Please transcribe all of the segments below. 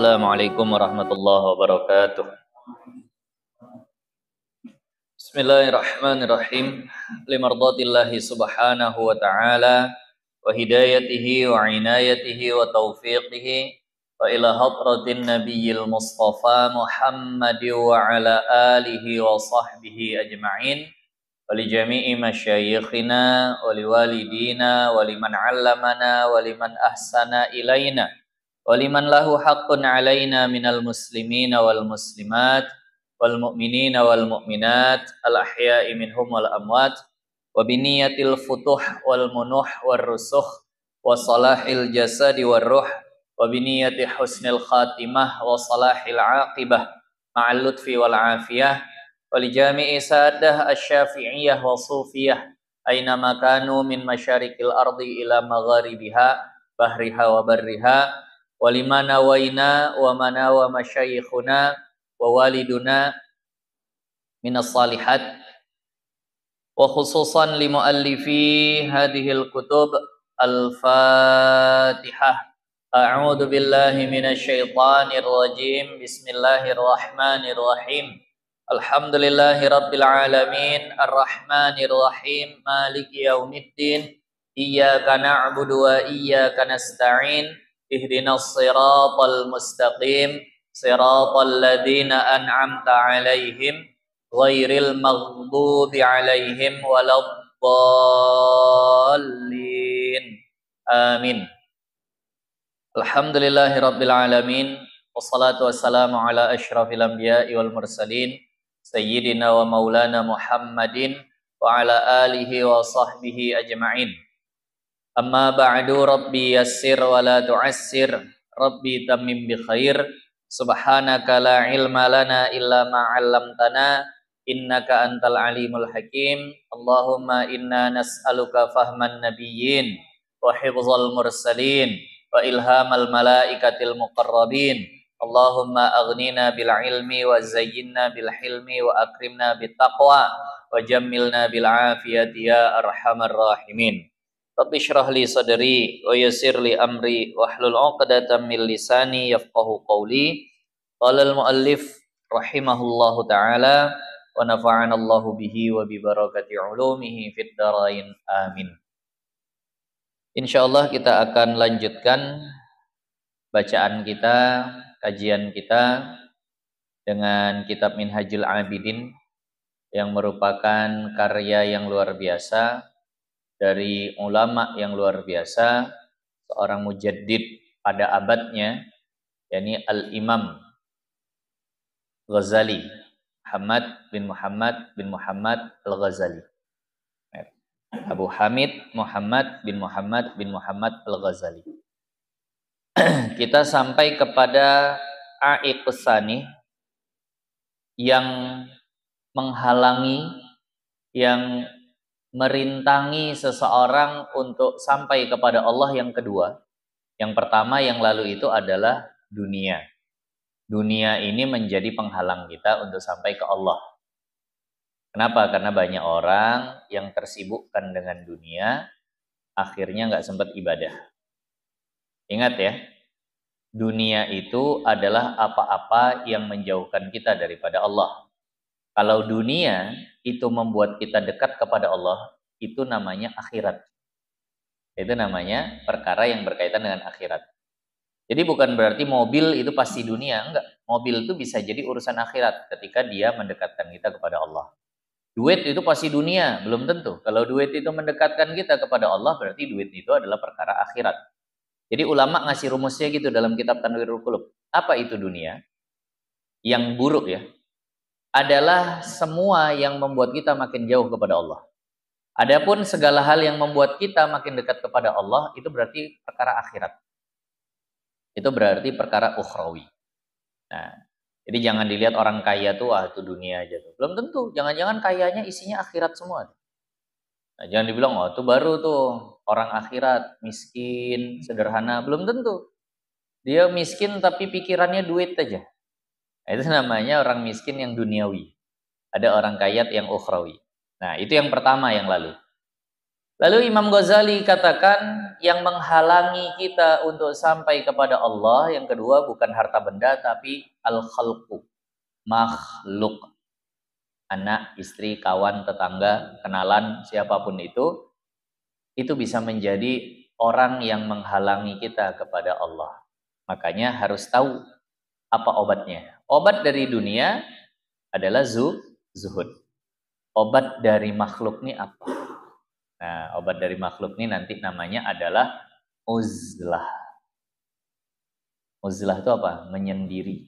Assalamualaikum warahmatullahi wabarakatuh. Bismillahirrahmanirrahim. Limardatillahi subhanahu wa ta'ala wa hidayatihi wa inayatihi wa taufiqihi wa ila hadratin nabiyyil mustafa Muhammad wa ala alihi wa sahbihi ajma'in wa li jami'i masyayikhina wa li walidina wa liman 'allamana wa liman ahsana ilaina waliman lahu haqqun alaina minal muslimina wal muslimat wal mu'minina wal mu'minat al ahya'i minhum wal amwat wa biniyatil futuh wal munuh war rusukh wa salahil jasadi war ruh wa biniyati husnil khatimah wa salahil aqibah ma'al lutfi wal afiyah wa li jami'i sadah asy-syafi'iyah wa sufiyah aina makanu min masyarikil ardi ila magharibiha bahriha wa barriha walimana waina wa mana wa masyayikhuna wa waliduna minas salihat wa khususan li muallifi hadhil kutub al-fatihah. A'udzu billahi minasy syaithanir rajim. Bismillahirrahmanirrahim. Alhamdulillahi rabbil alamin arrahmanir rahim maliki yaumiddin iyyaka na'budu wa iyyaka nasta'in ihdinas siratal mustaqim siratal ladzina an'amta 'alaihim ghairil maghdubi 'alaihim waladdallin. Amin. Alhamdulillahirabbil alamin wassalatu wassalamu ala asyrafil anbiya'i wal mursalin sayyidina wa maulana Muhammadin wa ala alihi wa sahbihi ajma'in. Amma ba'du rabbi yassir wa la tu'assir rabbi tammim bi khair subhanaka la ilma lana illa ma 'allamtana innaka antal alimul hakim. Allahumma inna nas'aluka fahman nabiyyin wa hifzal mursalin wa ilhamal malaikatil muqarrabin. Allahumma aghnina bil ilmi wa zayyinna bil hilmi wa akrimna bit taqwa wa jammilna bil afiyati ya arhamar rahimin. Rabbi syrah li sadri wa yassir li amri wahlul 'uqdatam min lisani yafqahu qawli. Qala al-muallif rahimahullahu taala wa nafa'ana Allahu bihi wa bi barakati ulumihi fid dharain amin. Insyaallah kita akan lanjutkan bacaan kita, kajian kita dengan kitab Minhajul Abidin yang merupakan karya yang luar biasa dari ulama yang luar biasa, seorang mujaddid pada abadnya, yakni Al-Imam Ghazali, Muhammad bin Muhammad Al-Ghazali. Abu Hamid Muhammad bin Muhammad Al-Ghazali. Kita sampai kepada Aiqus Tsani yang menghalangi, yang merintangi seseorang untuk sampai kepada Allah yang kedua. Yang pertama yang lalu itu adalah dunia. Dunia ini menjadi penghalang kita untuk sampai ke Allah. Kenapa? Karena banyak orang yang tersibukkan dengan dunia, akhirnya nggak sempat ibadah. Ingat ya, dunia itu adalah apa-apa yang menjauhkan kita daripada Allah. Kalau dunia itu membuat kita dekat kepada Allah, itu namanya akhirat. Itu namanya perkara yang berkaitan dengan akhirat. Jadi bukan berarti mobil itu pasti dunia, enggak. Mobil itu bisa jadi urusan akhirat ketika dia mendekatkan kita kepada Allah. Duit itu pasti dunia, belum tentu. Kalau duit itu mendekatkan kita kepada Allah, berarti duit itu adalah perkara akhirat. Jadi ulama ngasih rumusnya gitu dalam kitab Tanwirul Qulub. Apa itu dunia? Yang buruk ya, adalah semua yang membuat kita makin jauh kepada Allah. Adapun segala hal yang membuat kita makin dekat kepada Allah, itu berarti perkara akhirat. Itu berarti perkara ukhrawi. Nah, jadi jangan dilihat orang kaya tuh, itu dunia aja tuh. Belum tentu, jangan-jangan kayanya isinya akhirat semua. Nah, jangan dibilang, itu baru tuh orang akhirat, miskin, sederhana. Belum tentu. Dia miskin tapi pikirannya duit aja. Nah, itu namanya orang miskin yang duniawi. Ada orang kaya yang ukhrawi. Nah, itu yang pertama yang lalu. Lalu Imam Ghazali katakan yang menghalangi kita untuk sampai kepada Allah yang kedua bukan harta benda tapi al-khalqu, makhluk. Anak, istri, kawan, tetangga, kenalan, siapapun itu bisa menjadi orang yang menghalangi kita kepada Allah. Makanya harus tahu apa obatnya. Obat dari dunia adalah zuhud. Obat dari makhluk ini apa? Nah, obat dari makhluk ini nanti namanya adalah uzlah. Uzlah itu apa? Menyendiri.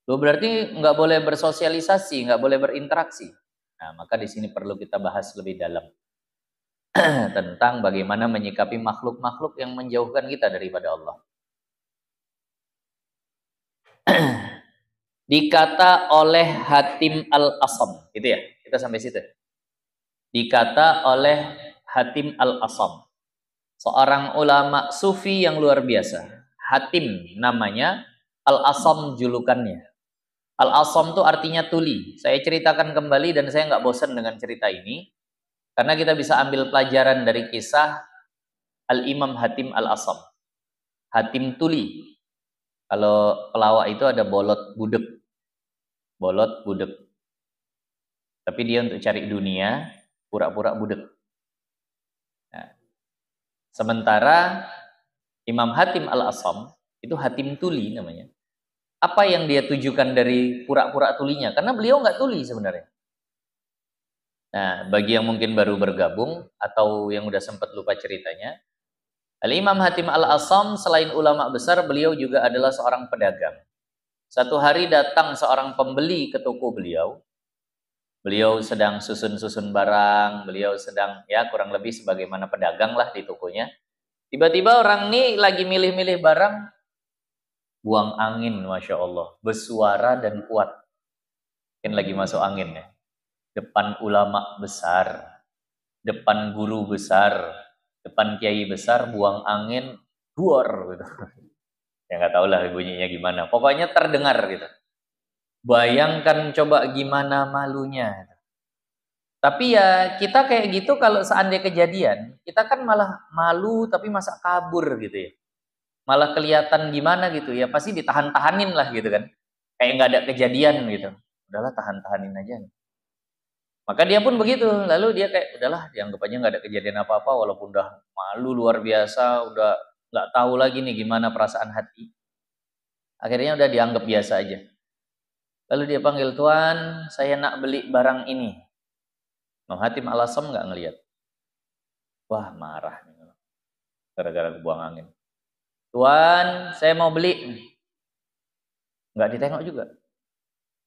Loh, berarti nggak boleh bersosialisasi, nggak boleh berinteraksi. Nah, maka di sini perlu kita bahas lebih dalam tentang bagaimana menyikapi makhluk-makhluk yang menjauhkan kita daripada Allah. Dikata oleh Hatim Al-Asam, gitu ya? Kita sampai situ. Dikata oleh Hatim Al-Asam, seorang ulama sufi yang luar biasa. Hatim namanya, Al-Asam julukannya. Al-Asam itu artinya tuli. Saya ceritakan kembali dan saya nggak bosan dengan cerita ini. Karena kita bisa ambil pelajaran dari kisah Al-Imam Hatim Al-Asam. Hatim tuli. Kalau pelawak itu ada bolot budek. Bolot budek. Tapi dia untuk cari dunia, pura-pura budek. Nah, sementara Imam Hatim Al-Asam, itu Hatim tuli namanya. Apa yang dia tujukan dari pura-pura tulinya? Karena beliau nggak tuli sebenarnya. Nah, bagi yang mungkin baru bergabung atau yang udah sempat lupa ceritanya, Al-Imam Hatim Al-Asam selain ulama besar, beliau juga adalah seorang pedagang. Satu hari datang seorang pembeli ke toko beliau. Beliau sedang susun-susun barang, beliau sedang ya kurang lebih sebagaimana pedagang lah di tokonya. Tiba-tiba orang ini lagi milih-milih barang, buang angin, Masya Allah, bersuara dan kuat. Mungkin lagi masuk angin ya. Depan ulama besar, depan guru besar, depan kiai besar, buang angin, duar gitu. Ya nggak tahu lah bunyinya gimana. Pokoknya terdengar gitu. Bayangkan coba gimana malunya. Tapi ya kita kayak gitu kalau seandainya kejadian, kita kan malah malu tapi masa kabur gitu ya. Malah kelihatan gimana gitu ya, pasti ditahan-tahanin lah gitu kan. Kayak nggak ada kejadian gitu. Udahlah tahan-tahanin aja. Maka dia pun begitu. Lalu dia kayak udahlah dianggap aja nggak ada kejadian apa-apa walaupun udah malu luar biasa, udah nggak tahu lagi nih gimana perasaan hati. Akhirnya udah dianggap biasa aja. Lalu dia panggil, "Tuan, saya nak beli barang ini." Noh Hatim Al-Asam nggak ngelihat. Wah, marah nih. Gara-gara buang angin. "Tuan, saya mau beli." Nggak ditengok juga.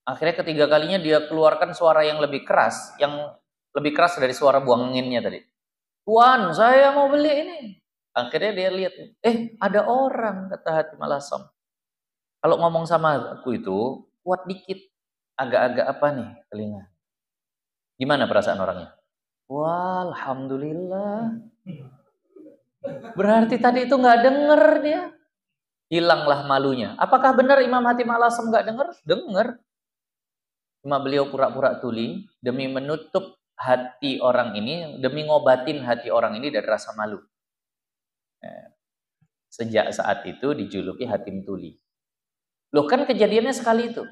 Akhirnya ketiga kalinya dia keluarkan suara yang lebih keras dari suara buang anginnya tadi. "Tuan, saya mau beli ini." Akhirnya dia lihat, ada orang, kata Hatim Al-Asam. Kalau ngomong sama aku itu kuat dikit, agak-agak apa nih telinga. Gimana perasaan orangnya? Wah, alhamdulillah. Berarti tadi itu nggak denger dia. Hilanglah malunya. Apakah benar Imam Hatim Al-Asam nggak denger? Dengar. Cuma beliau pura-pura tuli demi menutup hati orang ini, demi ngobatin hati orang ini dari rasa malu. Sejak saat itu dijuluki Hatim tuli. Loh, kan kejadiannya sekali itu.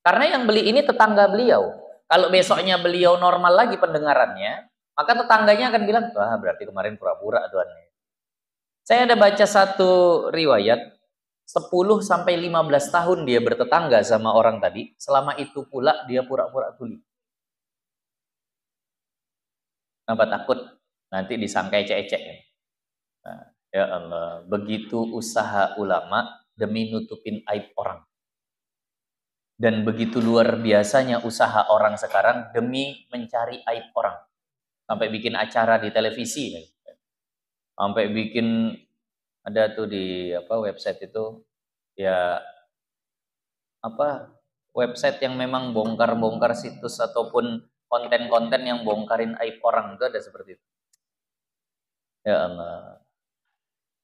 Karena yang beli ini tetangga beliau. Kalau besoknya beliau normal lagi pendengarannya, maka tetangganya akan bilang, wah berarti kemarin pura-pura tuan. Saya ada baca satu riwayat, 10-15 tahun dia bertetangga sama orang tadi, selama itu pula dia pura-pura tuli. Kenapa takut? Nanti disangka ecek-ecek. Nah, ya Allah, begitu usaha ulama demi nutupin aib orang. Dan begitu luar biasanya usaha orang sekarang demi mencari aib orang. Sampai bikin acara di televisi. Sampai bikin, ada tuh di website itu, ya website yang memang bongkar-bongkar situs ataupun konten-konten yang bongkarin aib orang, itu ada seperti itu. Ya Allah.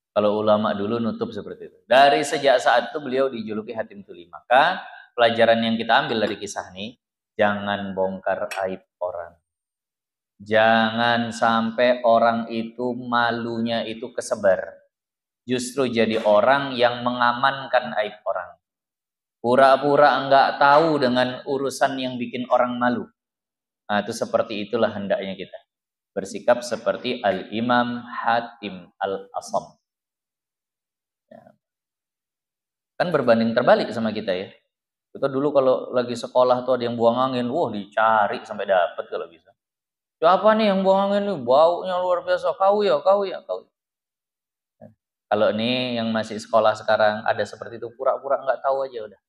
Kalau ulama dulu nutup seperti itu. Dari sejak saat itu beliau dijuluki Hatim tuli. Maka pelajaran yang kita ambil dari kisah ini, jangan bongkar aib orang. Jangan sampai orang itu malunya itu kesebar. Justru jadi orang yang mengamankan aib orang. Pura-pura enggak tahu dengan urusan yang bikin orang malu. Nah, itu seperti itulah hendaknya kita. Bersikap seperti Al-Imam Hatim Al-Asam. Ya. Kan berbanding terbalik sama kita ya. Kita dulu kalau lagi sekolah tuh ada yang buang angin, wah dicari sampai dapat kalau bisa. Siapa nih yang buang angin nih? Baunya luar biasa. Kau ya. Kalau ini yang masih sekolah sekarang ada seperti itu, pura-pura nggak tahu aja udah.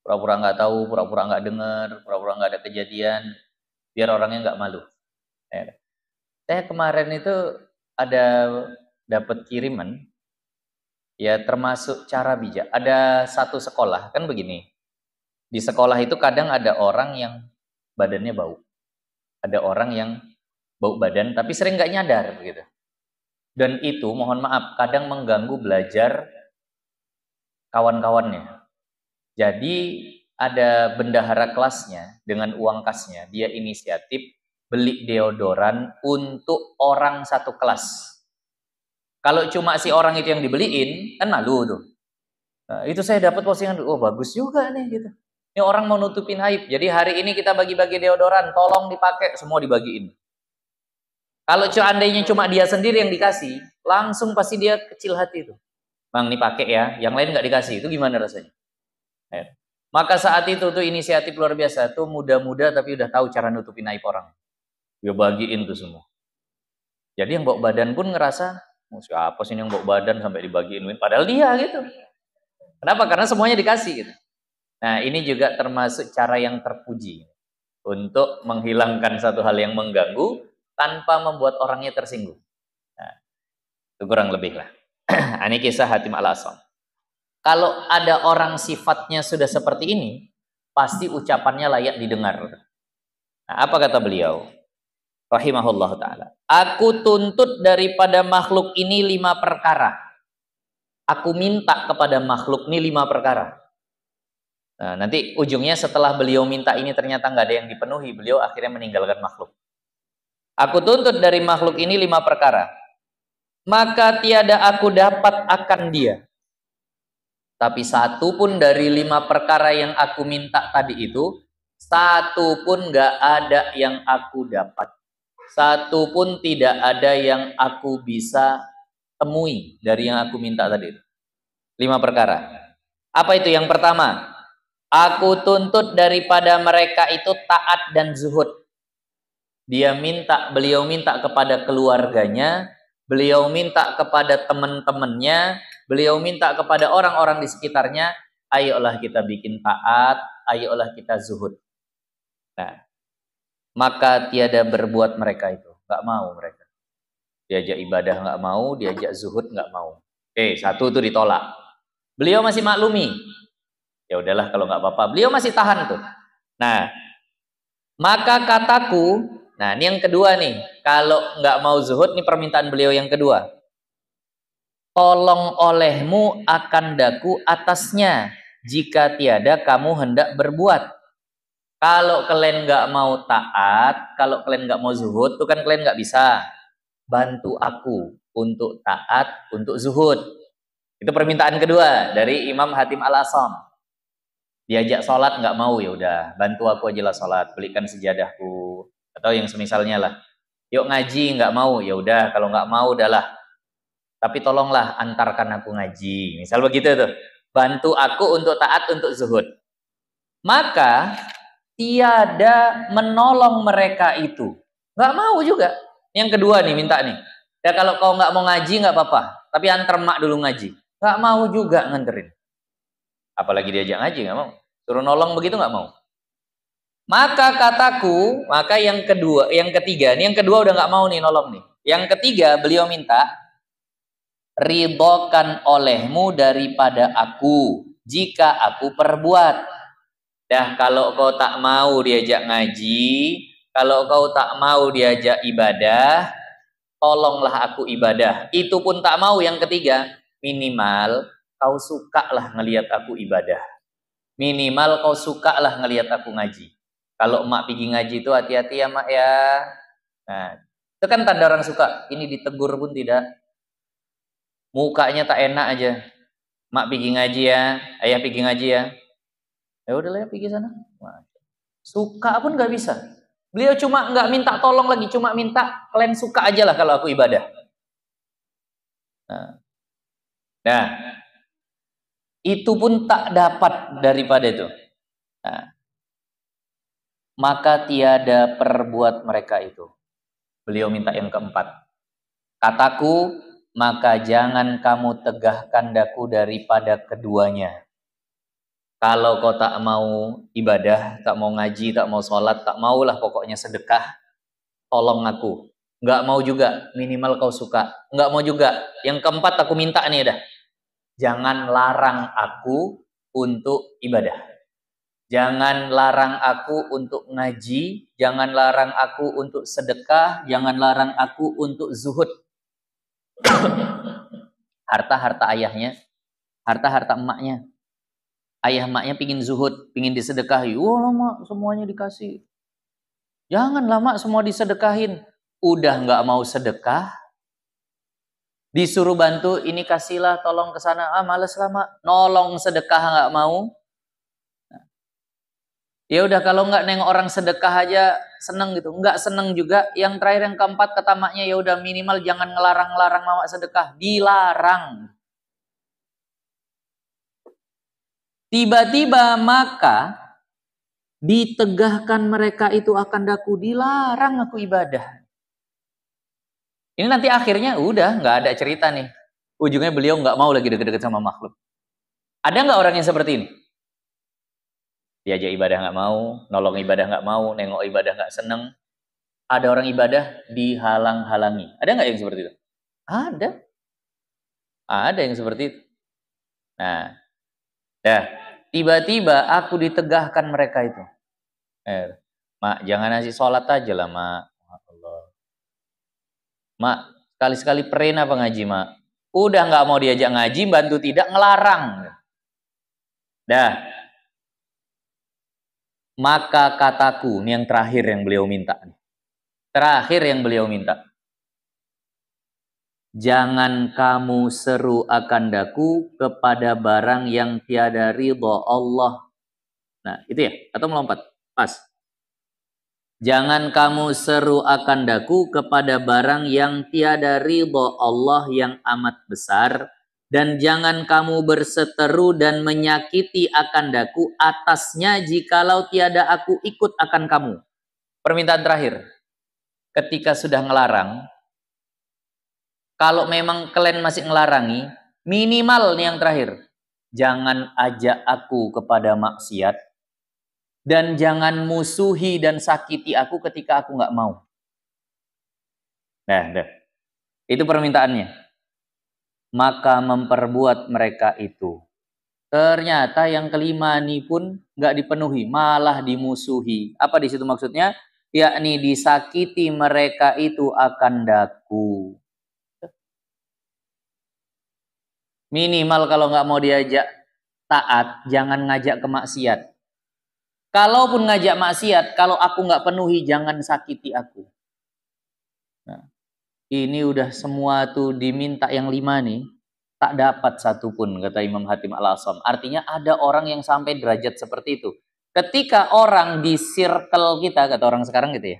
Pura-pura nggak tahu, pura-pura nggak dengar, pura-pura nggak ada kejadian, biar orangnya nggak malu. Saya kemarin itu ada dapat kiriman, ya termasuk cara bijak. Ada satu sekolah, kan begini. Di sekolah itu kadang ada orang yang badannya bau. Ada orang yang bau badan tapi sering nggak nyadar gitu. Dan itu mohon maaf kadang mengganggu belajar kawan-kawannya. Jadi ada bendahara kelasnya dengan uang kasnya, dia inisiatif beli deodoran untuk orang satu kelas. Kalau cuma si orang itu yang dibeliin, kan malu tuh. Nah, itu saya dapat postingan, oh bagus juga nih gitu. Ini orang mau nutupin aib. Jadi hari ini kita bagi-bagi deodoran, tolong dipakai, semua dibagiin. Kalau seandainya cuma dia sendiri yang dikasih, langsung pasti dia kecil hati tuh. Bang, ini pakai ya, yang lain nggak dikasih, itu gimana rasanya? Maka saat itu tuh inisiatif luar biasa, tuh muda-muda tapi udah tahu cara nutupin aib orang. Dia bagiin tuh semua. Jadi yang bawa badan pun ngerasa, siapa sih yang bawa badan sampai dibagiin? Padahal dia gitu. Kenapa? Karena semuanya dikasih gitu. Nah, ini juga termasuk cara yang terpuji untuk menghilangkan satu hal yang mengganggu tanpa membuat orangnya tersinggung. Nah, itu kurang lebih lah. Ini kisah Hatim Al-Asam. Kalau ada orang sifatnya sudah seperti ini, pasti ucapannya layak didengar. Nah, apa kata beliau? Rahimahullah ta'ala. Aku tuntut daripada makhluk ini 5 perkara. Aku minta kepada makhluk ini 5 perkara. Nah, nanti ujungnya setelah beliau minta ini ternyata nggak ada yang dipenuhi, beliau akhirnya meninggalkan makhluk. Aku tuntut dari makhluk ini 5 perkara. Maka tiada aku dapat akan dia. Tapi satu pun dari 5 perkara yang aku minta tadi itu, satu pun nggak ada yang aku dapat. Satu pun tidak ada yang aku bisa temui dari yang aku minta tadi. 5 perkara. Apa itu? Yang pertama, aku tuntut daripada mereka itu taat dan zuhud. Beliau minta kepada keluarganya, beliau minta kepada teman-temannya, beliau minta kepada orang-orang di sekitarnya, ayolah kita bikin taat, ayolah kita zuhud. Nah, maka tiada berbuat mereka itu, nggak mau mereka. Diajak ibadah nggak mau, diajak zuhud nggak mau. Satu itu ditolak. Beliau masih maklumi. Ya udahlah kalau nggak apa-apa. Beliau masih tahan tuh. Nah, maka kataku, nah ini yang kedua nih. Kalau nggak mau zuhud, nih permintaan beliau yang kedua. Tolong olehmu akan daku atasnya, jika tiada kamu hendak berbuat. Kalau kalian nggak mau taat, kalau kalian nggak mau zuhud, tuh kan kalian nggak bisa. Bantu aku untuk taat, untuk zuhud. Itu permintaan kedua dari Imam Hatim Al-Asam. Diajak sholat nggak mau, ya udah bantu aku aja lah sholat, belikan sejadahku atau yang semisalnya lah. Yuk ngaji nggak mau, ya udah kalau nggak mau udahlah. Tapi tolonglah antarkan aku ngaji. Misal begitu tuh. Bantu aku untuk taat, untuk zuhud. Maka tiada menolong mereka itu. Nggak mau juga. Yang kedua nih minta nih. Ya kalau kau nggak mau ngaji nggak apa-apa. Tapi antar mak dulu ngaji. Nggak mau juga nganterin. Apalagi diajak ngaji nggak mau. Suruh nolong begitu nggak mau. Maka kataku, maka yang kedua, yang ketiga. Nih yang kedua udah nggak mau nih nolong nih. Yang ketiga beliau minta, ridhokan olehmu daripada aku jika aku perbuat. Dah kalau kau tak mau diajak ngaji, kalau kau tak mau diajak ibadah, tolonglah aku ibadah. Itu pun tak mau. Yang ketiga, minimal kau suka lah ngelihat aku ibadah. Minimal kau suka lah ngelihat aku ngaji. Kalau emak pergi ngaji itu hati-hati ya mak ya. Nah, itu kan tanda orang suka. Ini ditegur pun tidak. Mukanya tak enak aja. Mak pergi ngaji ya, ayah pergi ngaji ya. Ya udahlah ya pergi sana. Nah, suka pun nggak bisa. Beliau cuma nggak minta tolong lagi, cuma minta kalian suka aja lah kalau aku ibadah. Nah, itu pun tak dapat daripada itu. Nah, maka tiada perbuat mereka itu. Beliau minta yang keempat. Kataku, maka jangan kamu tegahkan daku daripada keduanya. Kalau kau tak mau ibadah, tak mau ngaji, tak mau sholat, tak maulah pokoknya sedekah, tolong aku. Nggak mau juga, minimal kau suka. Nggak mau juga. Yang keempat aku minta nih dah. Jangan larang aku untuk ibadah. Jangan larang aku untuk ngaji, jangan larang aku untuk sedekah, jangan larang aku untuk zuhud. Harta-harta ayahnya, harta-harta emaknya. Ayah emaknya pingin zuhud, pingin disedekahi. Wah mak, semuanya dikasih. Janganlah mak, semua disedekahin. Udah nggak mau sedekah, disuruh bantu, ini kasihlah, tolong ke sana. Ah males lah mak, nolong sedekah nggak mau. Ya udah kalau nggak nengok orang sedekah aja seneng gitu, nggak seneng juga. Yang terakhir yang keempat kata maknya, ya udah minimal jangan ngelarang-larang mamak sedekah, dilarang. Tiba-tiba maka ditegahkan mereka itu akan daku, dilarang aku ibadah. Ini nanti akhirnya udah nggak ada cerita nih. Ujungnya beliau nggak mau lagi deket-deket sama makhluk. Ada nggak orang yang seperti ini? Diajak ibadah nggak mau, nolong ibadah nggak mau, nengok ibadah nggak seneng. Ada orang ibadah dihalang-halangi. Ada nggak yang seperti itu? Ada. Ada yang seperti itu. Nah, ya tiba-tiba aku ditegahkan mereka itu. Mak, jangan ngasih sholat aja lah, mak. Allah. Mak, sekali-sekali peren apa ngaji, mak? Udah nggak mau diajak ngaji, bantu tidak, ngelarang. Dah. Maka kataku, ini yang terakhir yang beliau minta. Terakhir yang beliau minta. Jangan kamu seru akan daku kepada barang yang tiada ridho Allah. Nah, itu ya, atau melompat? Pas. Jangan kamu seru akan daku kepada barang yang tiada ridho Allah yang amat besar. Dan jangan kamu berseteru dan menyakiti akan daku atasnya jikalau tiada aku ikut akan kamu. Permintaan terakhir. Ketika sudah ngelarang, kalau memang kalian masih ngelarangi, minimal nih yang terakhir. Jangan ajak aku kepada maksiat. Dan jangan musuhi dan sakiti aku ketika aku nggak mau. Nah, itu permintaannya. Maka memperbuat mereka itu. Ternyata yang kelima ini pun nggak dipenuhi, malah dimusuhi. Apa di situ maksudnya? Yakni disakiti mereka itu akan daku. Minimal kalau nggak mau diajak taat, jangan ngajak ke maksiat. Kalaupun ngajak maksiat, kalau aku nggak penuhi, jangan sakiti aku. Nah, ini udah semua tuh diminta yang 5 nih, tak dapat satupun, kata Imam Hatim Al-Asam. Artinya ada orang yang sampai derajat seperti itu. Ketika orang di circle kita, kata orang sekarang gitu ya,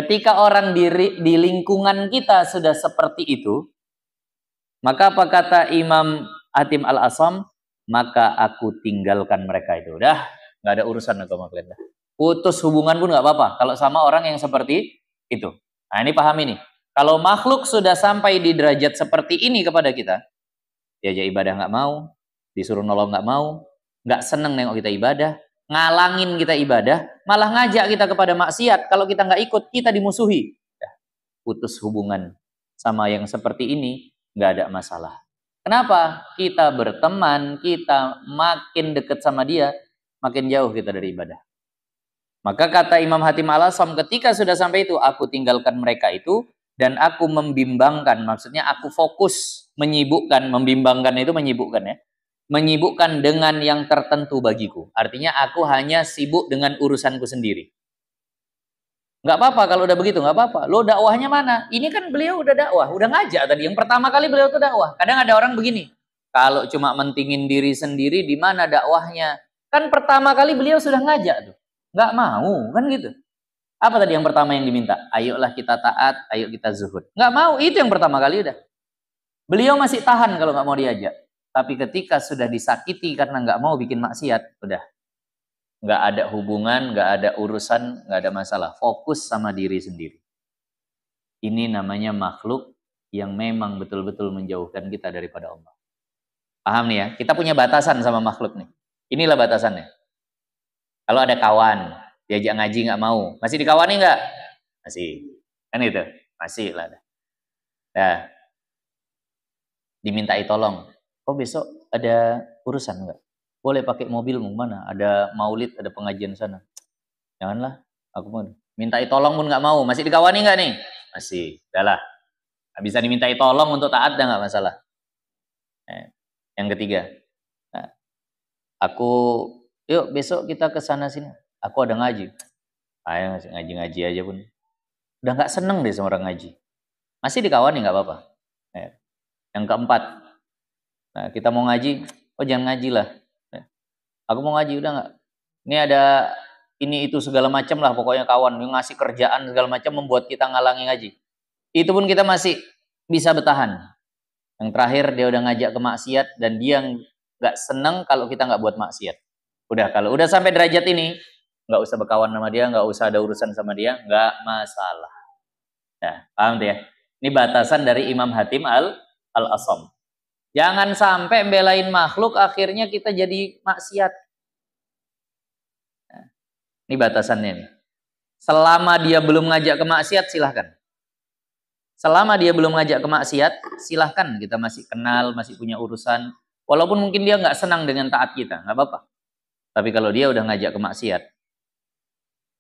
ketika orang di lingkungan kita sudah seperti itu, maka apa kata Imam Hatim Al-Asam? Maka aku tinggalkan mereka itu. Udah, nggak ada urusan aku sama kalian. Putus hubungan pun nggak apa-apa kalau sama orang yang seperti itu. Nah ini paham ini. Kalau makhluk sudah sampai di derajat seperti ini kepada kita, diajak ibadah nggak mau, disuruh nolong nggak mau, nggak seneng nengok kita ibadah, ngalangin kita ibadah, malah ngajak kita kepada maksiat. Kalau kita nggak ikut, kita dimusuhi. Putus hubungan sama yang seperti ini, nggak ada masalah. Kenapa? Kita berteman, kita makin dekat sama dia, makin jauh kita dari ibadah. Maka kata Imam Hatim Al-Asam, ketika sudah sampai itu, aku tinggalkan mereka itu, dan aku membimbangkan, maksudnya aku fokus, menyibukkan, membimbangkan itu menyibukkan ya, menyibukkan dengan yang tertentu bagiku. Artinya aku hanya sibuk dengan urusanku sendiri. Nggak apa-apa kalau udah begitu, nggak apa-apa. Lo dakwahnya mana? Ini kan beliau udah dakwah, udah ngajak tadi. Yang pertama kali beliau tuh dakwah. Kadang ada orang begini, kalau cuma mentingin diri sendiri, di mana dakwahnya? Kan pertama kali beliau sudah ngajak tuh. Nggak mau, kan gitu. Apa tadi yang pertama yang diminta? Ayolah kita taat, ayo kita zuhud. Nggak mau, itu yang pertama kali udah. Beliau masih tahan kalau nggak mau diajak. Tapi ketika sudah disakiti karena nggak mau bikin maksiat, udah. Nggak ada hubungan, nggak ada urusan, nggak ada masalah. Fokus sama diri sendiri. Ini namanya makhluk yang memang betul-betul menjauhkan kita daripada Allah. Paham nih ya? Kita punya batasan sama makhluk nih. Inilah batasannya. Kalau ada kawan, diajak ngaji nggak mau, masih dikawani nggak? Masih. Kan itu? Masih lah. Nah, dimintai tolong. Oh besok ada urusan nggak? Boleh pakai mobilmu mana? Ada maulid, ada pengajian sana. Janganlah, aku mau. Mintai tolong pun nggak mau. Masih dikawani nggak nih? Masih. Udahlah. Bisa dimintai tolong untuk taat, dah nggak masalah. Yang ketiga, nah, aku, yuk besok kita ke sana sini. Aku ada ngaji. Ayo ngaji-ngaji aja pun. Udah nggak seneng deh sama orang ngaji. Masih dikawani nggak apa-apa. Yang keempat, nah, kita mau ngaji, oh jangan ngaji lah. Aku mau ngaji, udah nggak? Ini ada ini itu segala macam lah, pokoknya kawan yang ngasih kerjaan segala macam membuat kita ngalangi ngaji. Itu pun kita masih bisa bertahan. Yang terakhir dia udah ngajak ke maksiat dan dia nggak seneng kalau kita nggak buat maksiat. Udah, kalau udah sampai derajat ini, nggak usah berkawan sama dia, nggak usah ada urusan sama dia, nggak masalah. Nah, paham tuh ya? Ini batasan dari Imam Hatim al-Asam. Jangan sampai belain makhluk akhirnya kita jadi maksiat. Nah, ini batasannya nih. Selama dia belum ngajak ke maksiat, silahkan. Selama dia belum ngajak ke maksiat, silahkan. Kita masih kenal, masih punya urusan. Walaupun mungkin dia nggak senang dengan taat kita, nggak apa-apa. Tapi kalau dia udah ngajak ke maksiat,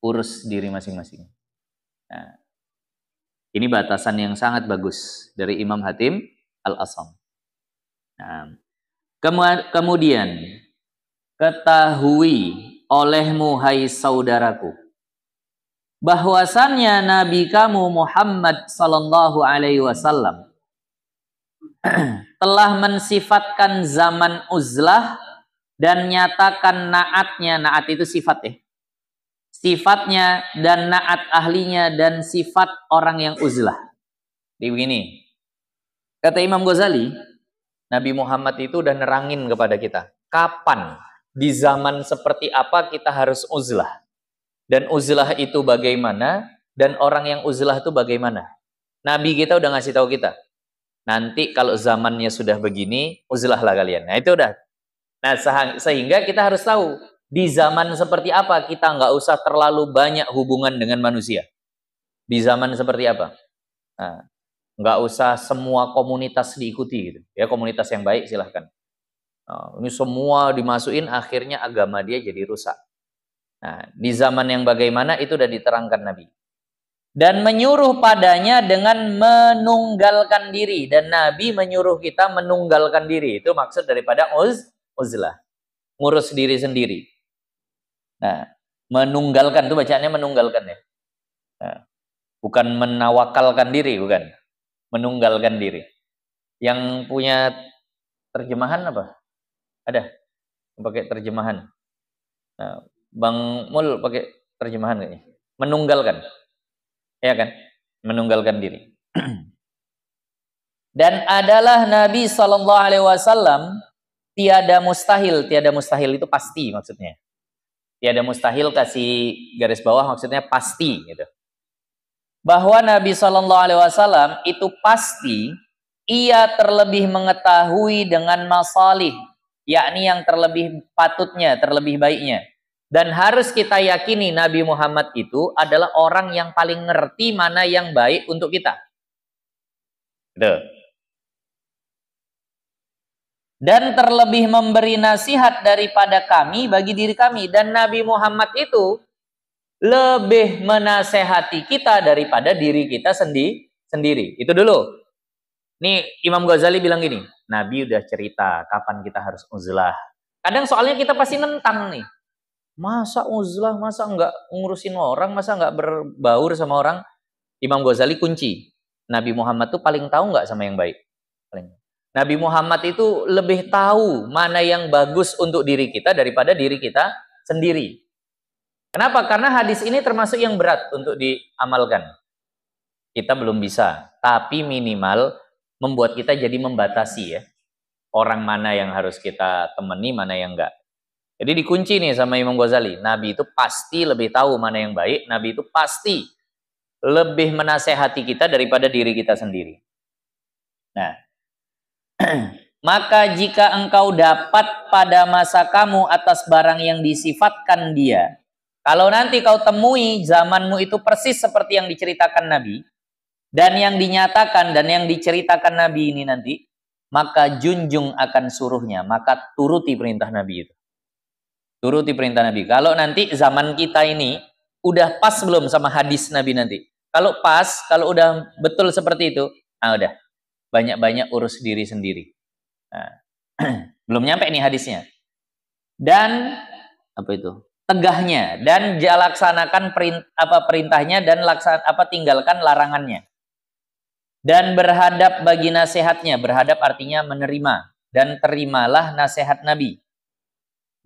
urus diri masing-masing. Nah, ini batasan yang sangat bagus dari Imam Hatim al-Asam. Nah, kemudian ketahui olehmu hai saudaraku bahwasannya Nabi kamu Muhammad sallallahu alaihi wasallam telah mensifatkan zaman uzlah dan nyatakan naatnya. Naat itu sifat ya. Sifatnya dan naat ahlinya dan sifat orang yang uzlah. Jadi begini. Kata Imam Ghazali, Nabi Muhammad itu udah nerangin kepada kita. Kapan, di zaman seperti apa kita harus uzlah. Dan uzlah itu bagaimana, dan orang yang uzlah itu bagaimana. Nabi kita udah ngasih tahu kita. Nanti kalau zamannya sudah begini, uzlahlah kalian. Nah itu udah. Nah sehingga kita harus tahu, di zaman seperti apa kita nggak usah terlalu banyak hubungan dengan manusia. Di zaman seperti apa? Nah, nggak usah semua komunitas diikuti gitu. Ya komunitas yang baik silahkan. Nah, ini semua dimasukin akhirnya agama dia jadi rusak. Nah, di zaman yang bagaimana itu udah diterangkan Nabi. Dan menyuruh padanya dengan menunggalkan diri. Dan Nabi menyuruh kita menunggalkan diri. Itu maksud daripada uzlah. Ngurus diri sendiri. Nah, menunggalkan itu bacaannya menunggalkan ya. Nah, bukan menawakalkan diri, bukan. Menunggalkan diri. Yang punya terjemahan apa? Ada? Pakai terjemahan. Nah, Bang Mul pakai terjemahan kayaknya. Menunggalkan. Ya kan? Menunggalkan diri. Dan adalah Nabi SAW tiada mustahil. Tiada mustahil itu pasti maksudnya. Tiada mustahil kasih garis bawah maksudnya pasti gitu. Bahwa Nabi SAW itu pasti ia terlebih mengetahui dengan masalih, yakni yang terlebih patutnya, terlebih baiknya. Dan harus kita yakini Nabi Muhammad itu adalah orang yang paling ngerti mana yang baik untuk kita. Gitu. Dan terlebih memberi nasihat daripada kami bagi diri kami. Dan Nabi Muhammad itu lebih menasehati kita daripada diri kita sendiri. Itu dulu. Nih Imam Ghazali bilang gini, Nabi udah cerita kapan kita harus uzlah. Kadang soalnya kita pasti nentang nih. Masa uzlah, masa nggak ngurusin orang, masa nggak berbaur sama orang? Imam Ghazali kunci. Nabi Muhammad tuh paling tahu nggak sama yang baik? Paling. Nabi Muhammad itu lebih tahu mana yang bagus untuk diri kita daripada diri kita sendiri. Kenapa? Karena hadis ini termasuk yang berat untuk diamalkan. Kita belum bisa, tapi minimal membuat kita jadi membatasi ya. Orang mana yang harus kita temani, mana yang enggak. Jadi dikunci nih sama Imam Ghazali. Nabi itu pasti lebih tahu mana yang baik. Nabi itu pasti lebih menasehati kita daripada diri kita sendiri. Nah, maka jika engkau dapat pada masa kamu atas barang yang disifatkan dia, kalau nanti kau temui zamanmu itu persis seperti yang diceritakan Nabi, dan yang dinyatakan dan yang diceritakan Nabi ini nanti, maka junjung akan suruhnya, maka turuti perintah Nabi itu. Turuti perintah Nabi. Kalau nanti zaman kita ini udah pas belum sama hadis Nabi nanti? Kalau pas, kalau udah betul seperti itu, udah banyak-banyak urus diri sendiri. Nah, belum nyampe nih hadisnya. Dan apa itu? Tegahnya dan laksanakan perintahnya dan tinggalkan larangannya. Dan berhadap bagi nasihatnya. Berhadap artinya menerima. Dan terimalah nasihat Nabi.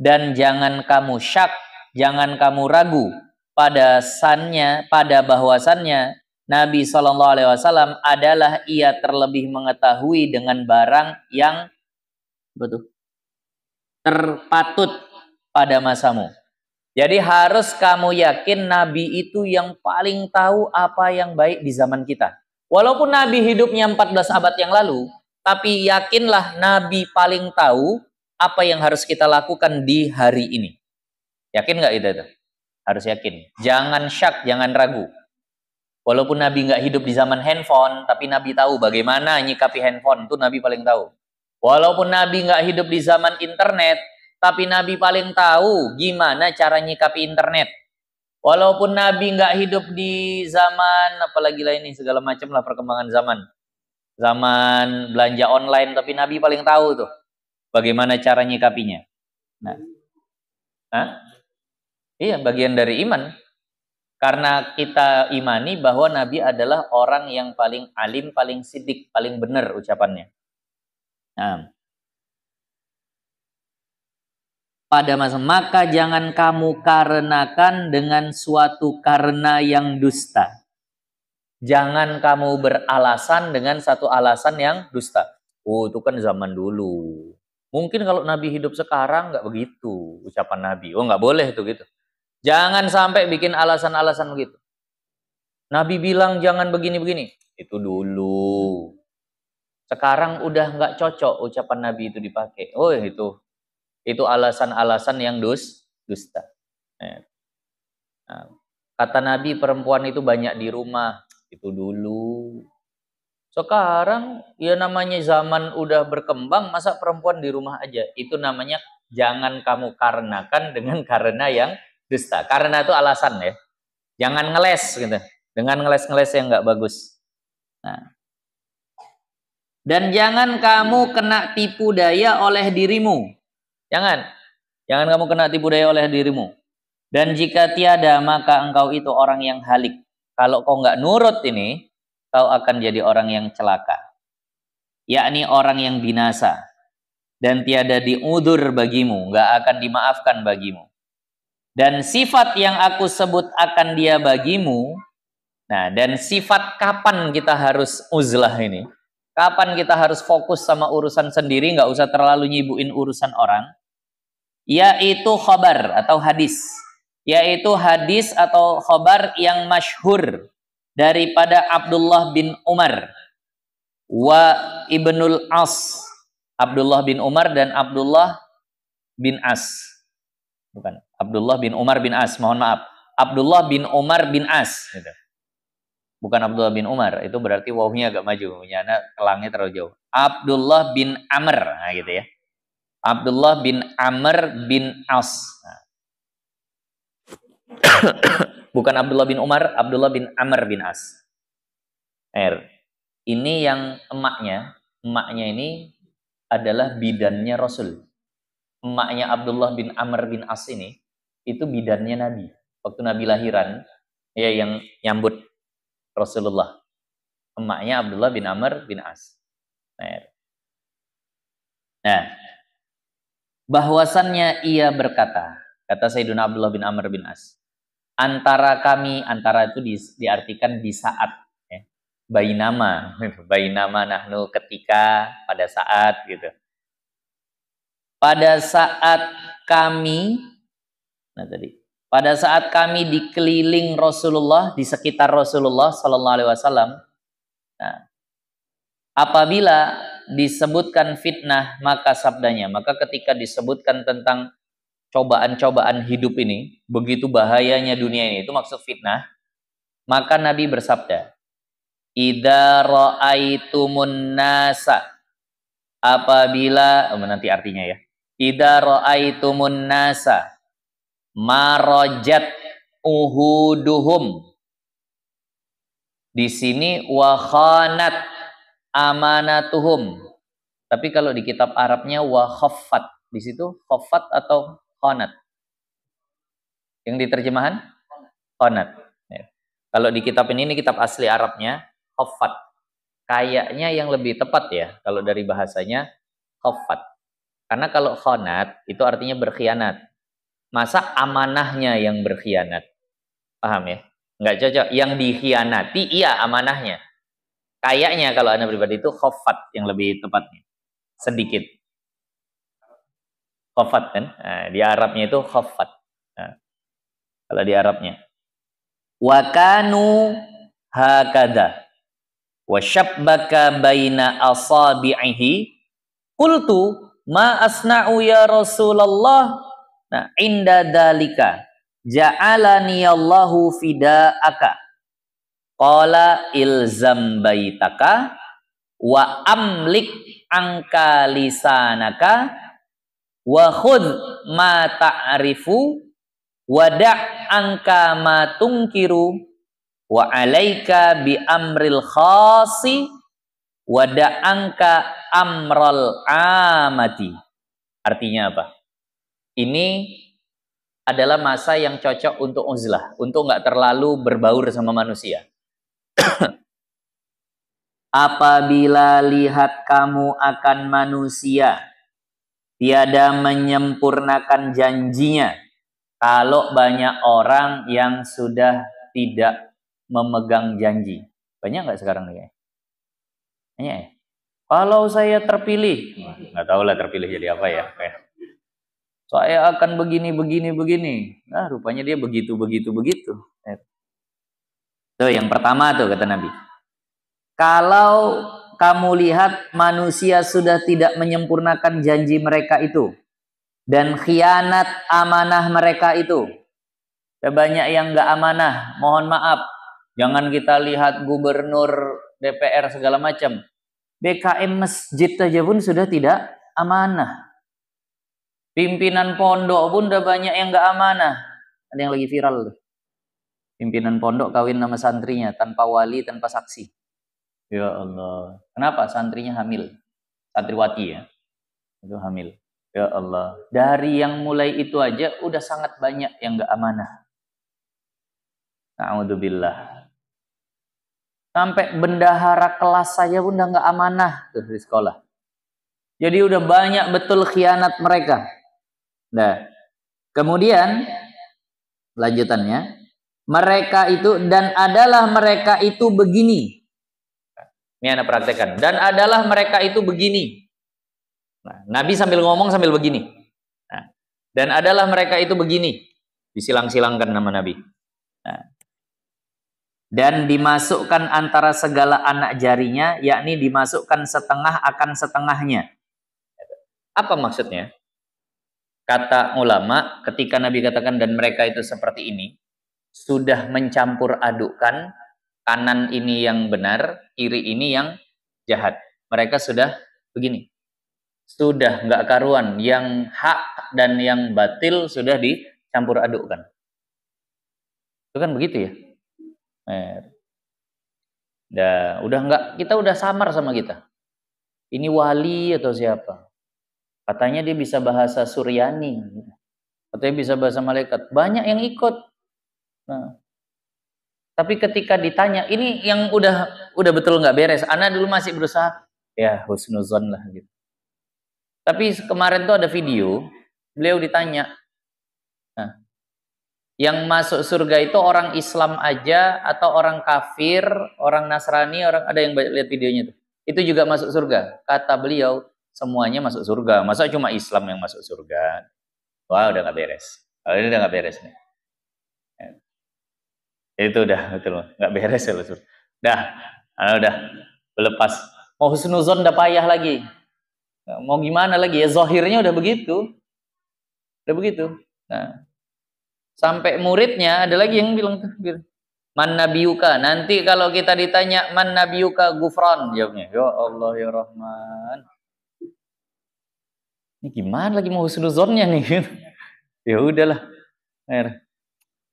Dan jangan kamu syak, jangan kamu ragu pada bahwasannya Nabi SAW adalah ia terlebih mengetahui dengan barang yang terpatut pada masamu. Jadi harus kamu yakin Nabi itu yang paling tahu apa yang baik di zaman kita. Walaupun Nabi hidupnya 14 abad yang lalu, tapi yakinlah Nabi paling tahu apa yang harus kita lakukan di hari ini. Yakin nggak itu? Harus yakin. Jangan syak, jangan ragu. Walaupun Nabi nggak hidup di zaman handphone, tapi Nabi tahu bagaimana nyikapi handphone. Itu Nabi paling tahu. Walaupun Nabi nggak hidup di zaman internet, tapi Nabi paling tahu gimana cara nyikapi internet. Walaupun Nabi nggak hidup di zaman, apalagi lah ini, segala macam lah perkembangan zaman. Zaman belanja online, tapi Nabi paling tahu tuh bagaimana cara nyikapinya. Nah, iya, bagian dari iman. Karena kita imani bahwa Nabi adalah orang yang paling alim, paling sidik, paling benar ucapannya. Nah, pada maka jangan kamu karenakan dengan suatu karena yang dusta. Jangan kamu beralasan dengan satu alasan yang dusta. Oh, itu kan zaman dulu. Mungkin kalau Nabi hidup sekarang nggak begitu ucapan Nabi. Oh, nggak boleh itu gitu. Jangan sampai bikin alasan-alasan begitu. Nabi bilang jangan begini-begini. Itu dulu. Sekarang udah nggak cocok ucapan Nabi itu dipakai. Oh, itu alasan-alasan yang dusta. Nah, kata Nabi perempuan itu banyak di rumah. Itu dulu. Sekarang ya namanya zaman udah berkembang, masa perempuan di rumah aja? Itu namanya jangan kamu karenakan dengan karena yang dusta. Karena itu alasan ya. Jangan ngeles gitu. Dengan ngeles-ngeles yang nggak bagus. Nah. Dan jangan kamu kena tipu daya oleh dirimu. Jangan kamu kena tipu daya oleh dirimu. Dan jika tiada, maka engkau itu orang yang halik. Kalau kau nggak nurut ini, kau akan jadi orang yang celaka. Yakni orang yang binasa. Dan tiada diudur bagimu, nggak akan dimaafkan bagimu. Dan sifat yang aku sebut akan dia bagimu. Nah, dan sifat kapan kita harus uzlah ini? Kapan kita harus fokus sama urusan sendiri, nggak usah terlalu nyibuin urusan orang? Yaitu khabar atau hadis. Yaitu hadis atau khabar yang masyhur daripada Abdullah bin Umar wa Ibnul As. Abdullah bin Umar dan Abdullah bin As. Bukan, Abdullah bin Umar bin As, mohon maaf. Abdullah bin Umar bin As gitu. Bukan Abdullah bin Umar, itu berarti wawunya agak maju, karena kelangnya terlalu jauh. Abdullah bin Amr, nah gitu ya. Abdullah bin Amr bin As. Nah. Bukan Abdullah bin Umar, Abdullah bin Amr bin As. Ini yang emaknya ini adalah bidannya Rasul. Emaknya Abdullah bin Amr bin As ini itu bidannya Nabi. Waktu Nabi lahiran, ya yang nyambut Rasulullah. Emaknya Abdullah bin Amr bin As. Nah, bahwasannya ia berkata, kata Sayyidina Abdullah bin Amr bin As, antara kami, antara itu diartikan di saat, ya. Bainama nahnu ketika, pada saat gitu. Pada saat kami, pada saat kami dikeliling Rasulullah, di sekitar Rasulullah Sallallahu Alaihi Wasallam, nah, apabila disebutkan fitnah, maka sabdanya, maka ketika disebutkan tentang cobaan-cobaan hidup ini, begitu bahayanya dunia ini, itu maksud fitnah, maka Nabi bersabda, idza ra'aitumun nasa, apabila, nanti artinya ya, idza ra'aitumun nasa marajat uhuduhum, di sini wa khanat amanatuhum, tapi kalau di kitab Arabnya wa khaffat, di situ khaffat atau khanat? Yang diterjemahan khanat. Ya. Kalau di kitab ini kitab asli Arabnya khaffat. Kayaknya yang lebih tepat ya kalau dari bahasanya khaffat. Karena kalau khanat itu artinya berkhianat. Masa amanahnya yang berkhianat? Paham ya? Nggak cocok. Yang dikhianati iya amanahnya. Kayaknya kalau Anda pribadi itu khaffat yang lebih tepatnya. Sedikit. Khaffat kan? Nah, di Arabnya itu khaffat. Nah, kalau di Arabnya. Wa kanu hakada. Wa syabbaka baina asabi'ihi. Qultu ma asna'u ya Rasulullah. Nah, inda dalika ja'alani Allahu fida'aka. Qala ilzam baitaka wa amlik angka lisanaka wa khudh ma ta'rifu wa da' angka ma tungkiru wa alaika bi amril khasi wa da' angka amral amati. Artinya apa? Ini adalah masa yang cocok untuk uzlah, untuk nggak terlalu berbaur sama manusia. Apabila lihat kamu akan manusia tiada menyempurnakan janjinya, kalau banyak orang yang sudah tidak memegang janji. Banyak nggak sekarang nih? Banyak ya? Kalau saya terpilih, nggak tahu lah terpilih jadi apa ya. Saya akan begini. Nah, rupanya dia begitu. Tuh yang pertama tuh kata Nabi. Kalau kamu lihat manusia sudah tidak menyempurnakan janji mereka itu dan khianat amanah mereka itu, banyak yang nggak amanah, mohon maaf. Jangan kita lihat gubernur, DPR segala macam. BKM masjid aja pun sudah tidak amanah. Pimpinan pondok pun udah banyak yang nggak amanah. Ada yang lagi viral tuh. Pimpinan pondok kawin nama santrinya tanpa wali, tanpa saksi. Ya Allah. Kenapa? Santrinya hamil. Santriwati ya. Itu hamil. Ya Allah. Dari yang mulai itu aja udah sangat banyak yang gak amanah. Na'udzubillah. Sampai bendahara kelas saja pun udah gak amanah tuh di sekolah. Jadi udah banyak betul khianat mereka. Nah, kemudian lanjutannya, mereka itu dan adalah mereka itu begini. Ini Anda praktekkan. Dan adalah mereka itu begini. Nah, Nabi sambil ngomong sambil begini. Nah, dan adalah mereka itu begini. Disilang-silangkan nama Nabi. Nah, dan dimasukkan antara segala anak jarinya, yakni dimasukkan setengah akan setengahnya. Apa maksudnya? Kata ulama, ketika Nabi katakan dan mereka itu seperti ini, sudah mencampur adukkan kanan ini yang benar, kiri ini yang jahat. Mereka sudah begini. Sudah nggak karuan. Yang hak dan yang batil sudah dicampur adukkan. Itu kan begitu ya. Udah nggak, kita udah samar sama kita. Ini wali atau siapa? Katanya dia bisa bahasa Suryani. Katanya bisa bahasa malaikat. Banyak yang ikut. Nah, tapi ketika ditanya, ini yang udah betul nggak beres. Ana dulu masih berusaha, ya husnuzon lah gitu. Tapi kemarin tuh ada video, beliau ditanya, nah, yang masuk surga itu orang Islam aja atau orang kafir, orang Nasrani, orang ada yang lihat videonya tuh. Itu juga masuk surga. Kata beliau, semuanya masuk surga. Masa cuma Islam yang masuk surga? Wah, udah nggak beres. Oh, ini udah nggak beres nih. Itu udah betul nggak beres ya sur. Udah lepas. Mau husnuzon udah payah lagi. Mau gimana lagi ya? Zohirnya udah begitu. Udah begitu. Nah, sampai muridnya ada lagi yang bilang tuh, man nabiyuka. Nanti kalau kita ditanya man nabiyuka gufran, jawabnya, ya Allah ya Rahman. Ini gimana lagi mau husnuzonnya nih? Ya udahlah.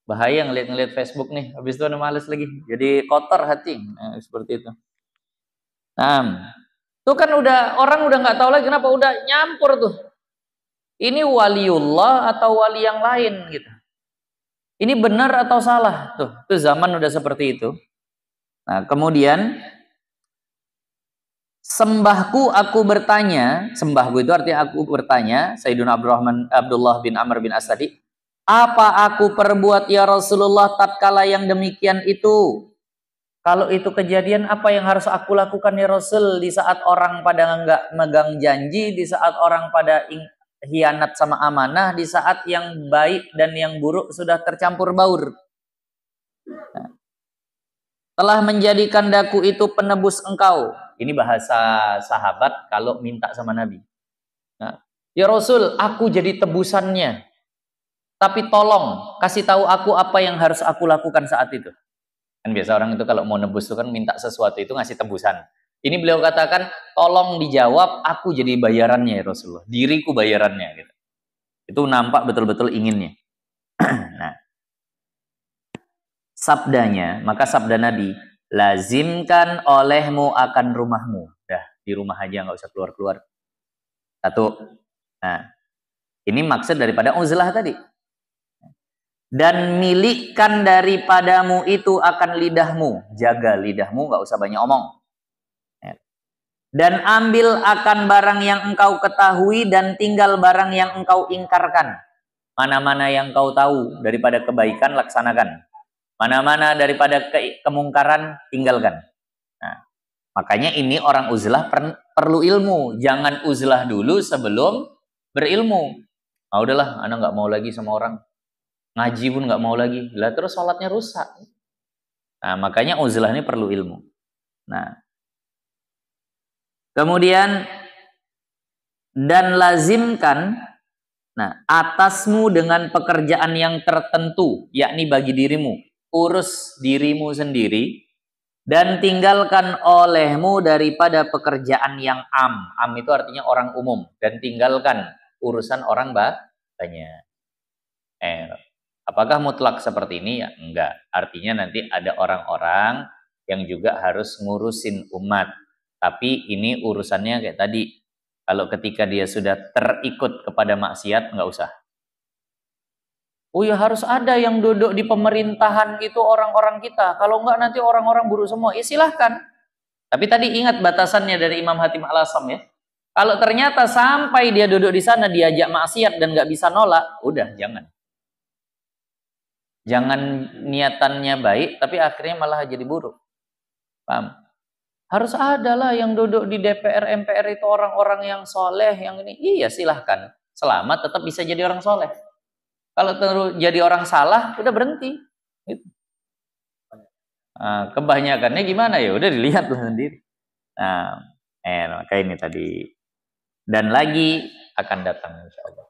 Bahaya ngeliat Facebook nih. Habis itu udah males lagi. Jadi kotor hati. Nah, seperti itu. Nah, itu kan orang udah nggak tahu lagi kenapa udah nyampur tuh. Ini waliullah atau wali yang lain gitu. Ini benar atau salah tuh. Itu zaman udah seperti itu. Nah, kemudian sembahku aku bertanya, sembahku itu artinya aku bertanya, Sayyidina Abdullah bin Amr bin As-Sadi, apa aku perbuat ya Rasulullah tatkala yang demikian itu? Kalau itu kejadian, apa yang harus aku lakukan ya Rasul di saat orang pada nggak megang janji, di saat orang pada hianat sama amanah, di saat yang baik dan yang buruk sudah tercampur baur. Nah, telah menjadikan daku itu penebus engkau. Ini bahasa sahabat kalau minta sama Nabi. Nah, ya Rasul, aku jadi tebusannya. Tapi tolong kasih tahu aku apa yang harus aku lakukan saat itu. Kan biasa orang itu kalau mau nebus itu kan minta sesuatu itu ngasih tebusan. Ini beliau katakan, tolong dijawab, aku jadi bayarannya ya Rasulullah. Diriku bayarannya gitu. Itu nampak betul-betul inginnya. Nah, sabdanya, maka sabda Nabi, lazimkan olehmu akan rumahmu. Dah, di rumah aja nggak usah keluar-keluar. Satu. Nah, ini maksud daripada uzlah tadi. Dan milikkan daripadamu itu akan lidahmu. Jaga lidahmu, nggak usah banyak omong. Dan ambil akan barang yang engkau ketahui dan tinggal barang yang engkau ingkarkan. Mana-mana yang kau tahu daripada kebaikan, laksanakan. Mana-mana daripada kemungkaran, tinggalkan. Nah, makanya ini orang uzlah perlu ilmu. Jangan uzlah dulu sebelum berilmu. Ah, udahlah, anak nggak mau lagi sama orang. Ngaji pun nggak mau lagi. Lah terus sholatnya rusak. Nah, makanya uzlah ini perlu ilmu. Nah, kemudian dan lazimkan atasmu dengan pekerjaan yang tertentu, yakni bagi dirimu. Urus dirimu sendiri dan tinggalkan olehmu daripada pekerjaan yang am. Am itu artinya orang umum dan tinggalkan urusan orang banyak. Apakah mutlak seperti ini? Ya, enggak. Artinya nanti ada orang-orang yang juga harus ngurusin umat. Tapi ini urusannya kayak tadi. Kalau ketika dia sudah terikut kepada maksiat, enggak usah. Oh ya harus ada yang duduk di pemerintahan itu orang-orang kita. Kalau enggak nanti orang-orang buruk semua. Ya silahkan. Tapi tadi ingat batasannya dari Imam Hatim Al-Asam ya. Kalau ternyata sampai dia duduk di sana diajak maksiat dan nggak bisa nolak, udah jangan. Jangan niatannya baik, tapi akhirnya malah jadi buruk. Paham? Harus ada lah yang duduk di DPR, MPR itu orang-orang yang soleh, yang ini. Iya silahkan. Selamat tetap bisa jadi orang soleh. Kalau terus jadi orang salah, udah berhenti. Gitu. Nah, kebanyakannya gimana ya? Udah dilihat lah sendiri. Nah, kayak ini tadi. Dan lagi akan datang insya Allah.